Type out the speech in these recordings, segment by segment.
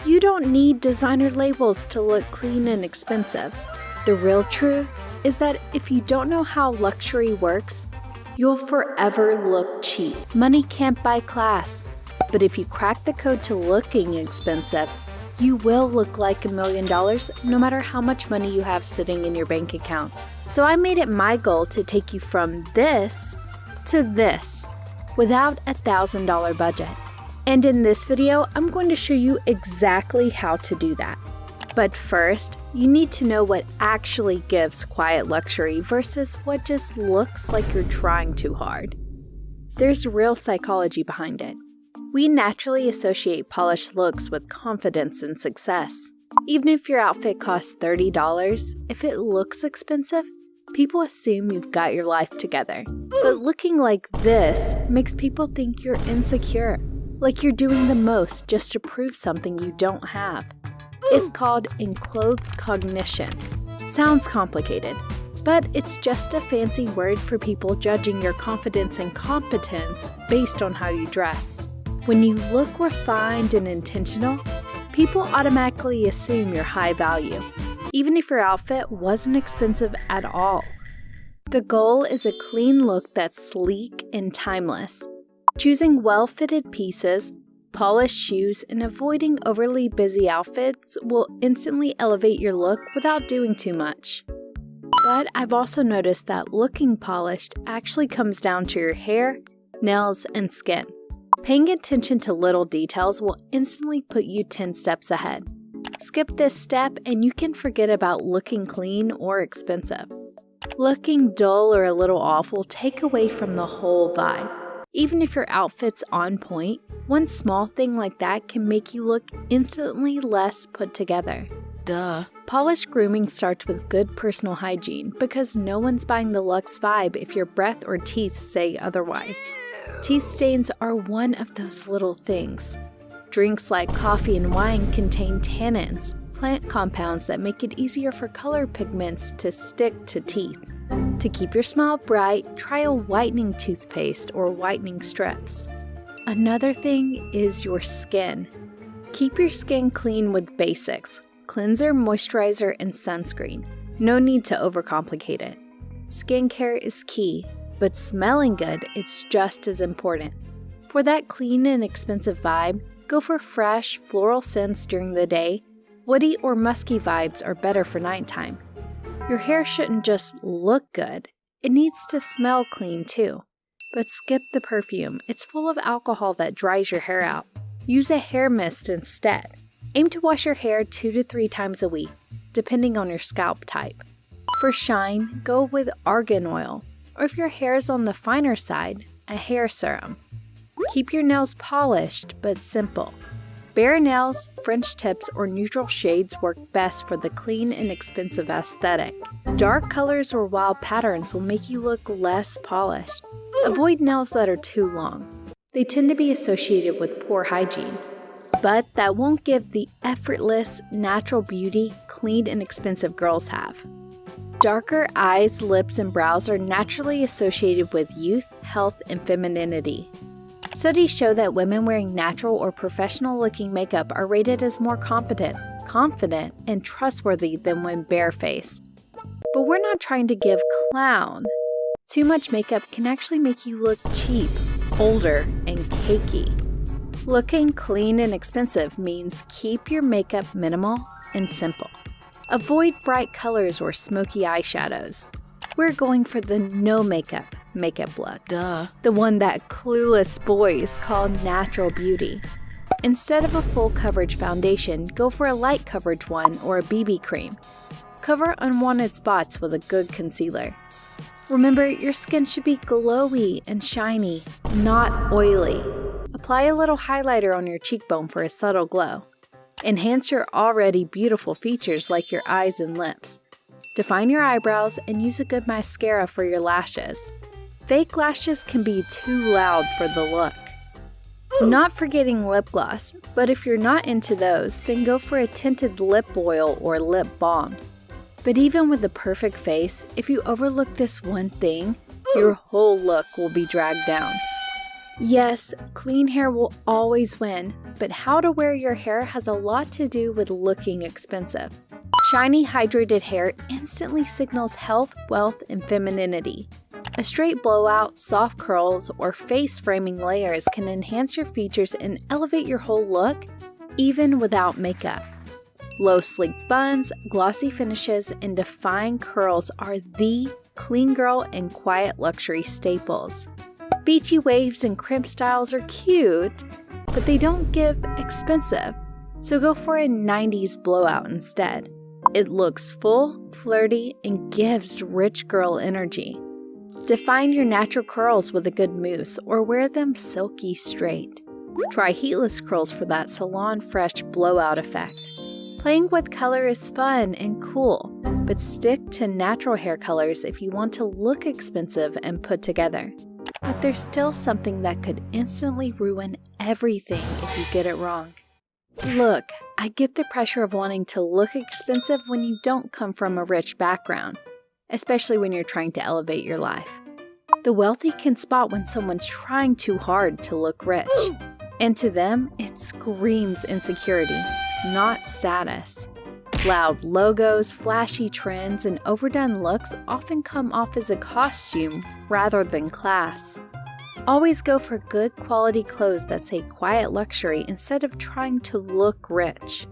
You don't need designer labels to look clean and expensive. The real truth is that if you don't know how luxury works, you'll forever look cheap. Money can't buy class, but if you crack the code to looking expensive, you will look like $1 million no matter how much money you have sitting in your bank account. So I made it my goal to take you from this to this without a $1,000 budget. And in this video, I'm going to show you exactly how to do that. But first, you need to know what actually gives quiet luxury versus what just looks like you're trying too hard. There's real psychology behind it. We naturally associate polished looks with confidence and success. Even if your outfit costs $30, if it looks expensive, people assume you've got your life together. But looking like this makes people think you're insecure, like you're doing the most just to prove something you don't have. It's called enclothed cognition. Sounds complicated, but it's just a fancy word for people judging your confidence and competence based on how you dress. When you look refined and intentional, people automatically assume you're high value, even if your outfit wasn't expensive at all. The goal is a clean look that's sleek and timeless. Choosing well-fitted pieces, polished shoes, and avoiding overly busy outfits will instantly elevate your look without doing too much. But I've also noticed that looking polished actually comes down to your hair, nails, and skin. Paying attention to little details will instantly put you 10 steps ahead. Skip this step and you can forget about looking clean or expensive. Looking dull or a little off will take away from the whole vibe. Even if your outfit's on point, one small thing like that can make you look instantly less put together. Duh. Polished grooming starts with good personal hygiene because no one's buying the luxe vibe if your breath or teeth say otherwise. Teeth stains are one of those little things. Drinks like coffee and wine contain tannins, plant compounds that make it easier for color pigments to stick to teeth. To keep your smile bright, try a whitening toothpaste or whitening strips. Another thing is your skin. Keep your skin clean with basics: cleanser, moisturizer, and sunscreen. No need to overcomplicate it. Skincare is key, but smelling good is just as important. For that clean and expensive vibe, go for fresh, floral scents during the day. Woody or musky vibes are better for nighttime. Your hair shouldn't just look good, it needs to smell clean too. But skip the perfume, it's full of alcohol that dries your hair out. Use a hair mist instead. Aim to wash your hair 2 to 3 times a week, depending on your scalp type. For shine, go with argan oil, or if your hair is on the finer side, a hair serum. Keep your nails polished but simple. Bare nails, French tips, or neutral shades work best for the clean and expensive aesthetic. Dark colors or wild patterns will make you look less polished. Avoid nails that are too long. They tend to be associated with poor hygiene. But that won't give the effortless, natural beauty clean and expensive girls have. Darker eyes, lips, and brows are naturally associated with youth, health, and femininity. Studies show that women wearing natural or professional-looking makeup are rated as more competent, confident, and trustworthy than when barefaced. But we're not trying to give clown. Too much makeup can actually make you look cheap, older, and cakey. Looking clean and expensive means keep your makeup minimal and simple. Avoid bright colors or smoky eyeshadows. We're going for the no makeup look. Duh. The one that clueless boys call natural beauty. Instead of a full coverage foundation, go for a light coverage one or a BB cream. Cover unwanted spots with a good concealer. Remember, your skin should be glowy and shiny, not oily. Apply a little highlighter on your cheekbone for a subtle glow. Enhance your already beautiful features like your eyes and lips. Define your eyebrows and use a good mascara for your lashes. Fake lashes can be too loud for the look. Not forgetting lip gloss, but if you're not into those, then go for a tinted lip oil or lip balm. But even with the perfect face, if you overlook this one thing, your whole look will be dragged down. Yes, clean hair will always win, but how to wear your hair has a lot to do with looking expensive. Shiny, hydrated hair instantly signals health, wealth, and femininity. A straight blowout, soft curls, or face-framing layers can enhance your features and elevate your whole look, even without makeup. Low, sleek buns, glossy finishes, and defined curls are the clean girl and quiet luxury staples. Beachy waves and crimp styles are cute, but they don't give expensive, so go for a 90s blowout instead. It looks full, flirty, and gives rich girl energy. Define your natural curls with a good mousse or wear them silky straight. Try heatless curls for that salon fresh blowout effect. Playing with color is fun and cool, but stick to natural hair colors if you want to look expensive and put together. But there's still something that could instantly ruin everything if you get it wrong. Look, I get the pressure of wanting to look expensive when you don't come from a rich background, especially when you're trying to elevate your life. The wealthy can spot when someone's trying too hard to look rich, and to them, it screams insecurity, not status. Loud logos, flashy trends, and overdone looks often come off as a costume rather than class. Always go for good quality clothes that say quiet luxury instead of trying to look rich.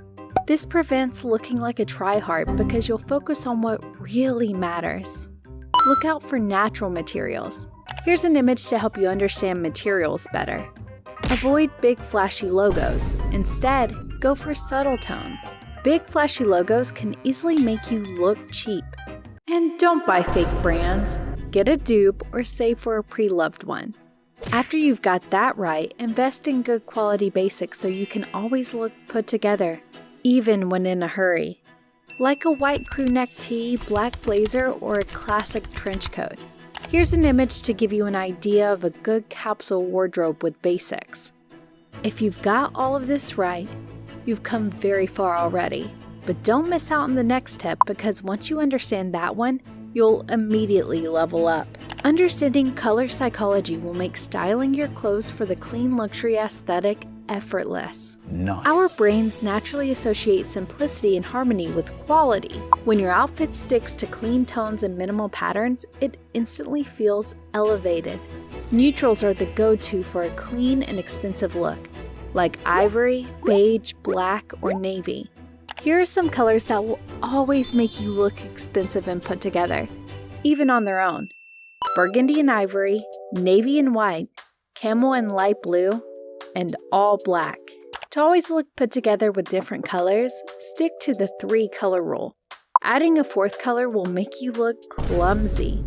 This prevents looking like a tryhard because you'll focus on what really matters. Look out for natural materials. Here's an image to help you understand materials better. Avoid big flashy logos. Instead, go for subtle tones. Big flashy logos can easily make you look cheap. And don't buy fake brands. Get a dupe or save for a pre-loved one. After you've got that right, invest in good quality basics so you can always look put together, even when in a hurry. Like a white crew neck tee, black blazer, or a classic trench coat. Here's an image to give you an idea of a good capsule wardrobe with basics. If you've got all of this right, you've come very far already. But don't miss out on the next tip because once you understand that one, you'll immediately level up. Understanding color psychology will make styling your clothes for the clean luxury aesthetic effortless. Nice. Our brains naturally associate simplicity and harmony with quality. When your outfit sticks to clean tones and minimal patterns, it instantly feels elevated. Neutrals are the go-to for a clean and expensive look, like ivory, beige, black, or navy. Here are some colors that will always make you look expensive and put together, even on their own. Burgundy and ivory, navy and white, camel and light blue, and all black. To always look put together with different colors, stick to the 3-color rule. Adding a 4th color will make you look clumsy.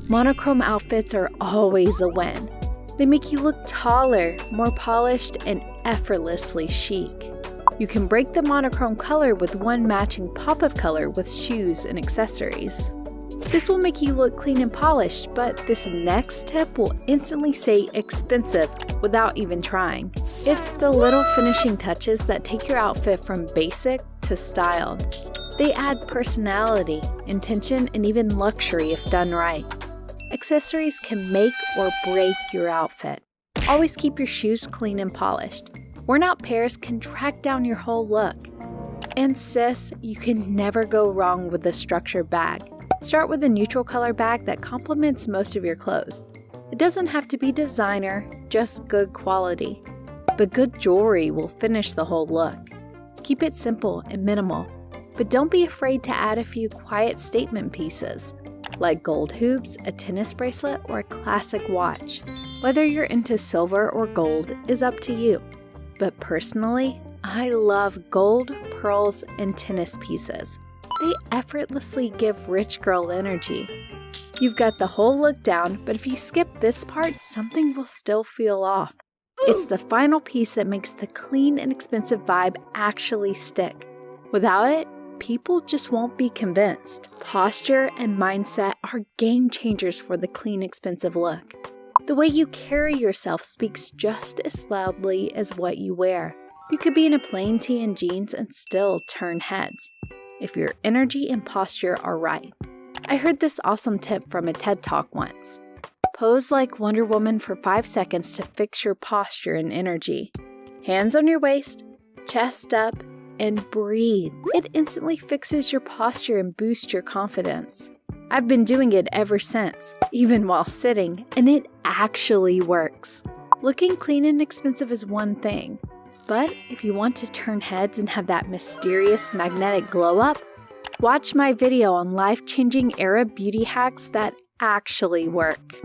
Monochrome outfits are always a win. They make you look taller, more polished, and effortlessly chic. You can break the monochrome color with one matching pop of color with shoes and accessories. This will make you look clean and polished, but this next tip will instantly say expensive without even trying. It's the little finishing touches that take your outfit from basic to styled. They add personality, intention, and even luxury if done right. Accessories can make or break your outfit. Always keep your shoes clean and polished. Worn out pairs can track down your whole look. And sis, you can never go wrong with a structured bag. Start with a neutral color bag that complements most of your clothes. It doesn't have to be designer, just good quality. But good jewelry will finish the whole look. Keep it simple and minimal, but don't be afraid to add a few quiet statement pieces, like gold hoops, a tennis bracelet, or a classic watch. Whether you're into silver or gold is up to you. But personally, I love gold, pearls, and tennis pieces. They effortlessly give rich girl energy. You've got the whole look down, but if you skip this part, something will still feel off. It's the final piece that makes the clean and expensive vibe actually stick. Without it, people just won't be convinced. Posture and mindset are game changers for the clean, expensive look. The way you carry yourself speaks just as loudly as what you wear. You could be in a plain tee and jeans and still turn heads, if your energy and posture are right. I heard this awesome tip from a TED Talk once. Pose like Wonder Woman for 5 seconds to fix your posture and energy. Hands on your waist, chest up, and breathe. It instantly fixes your posture and boosts your confidence. I've been doing it ever since, even while sitting, and it actually works. Looking clean and expensive is one thing, but if you want to turn heads and have that mysterious magnetic glow up, watch my video on life-changing era beauty hacks that actually work.